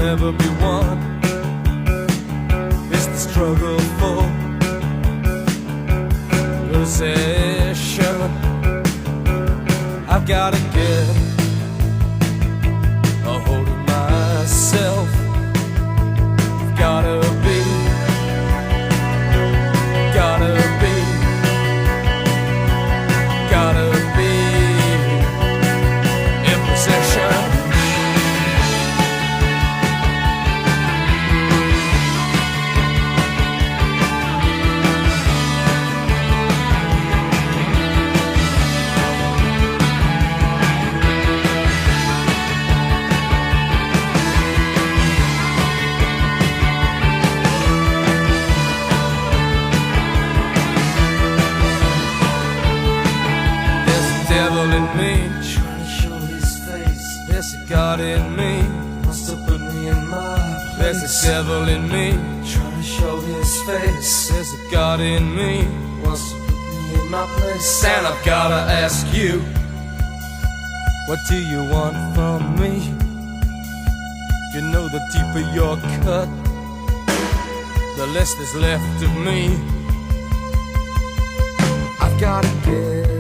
never be won. It's the struggle for possession. I've gotta get a hold of myself. Gotta be in possession. Devil in me, trying to show his face. there's a God in me, Wants to put me in my there's place. a devil in me, Trying to show his face. there's a God in me, Wants to put me in my place. and I've gotta ask you, what do you want from me? You know the deeper your cut, the less there's left of me. I've gotta get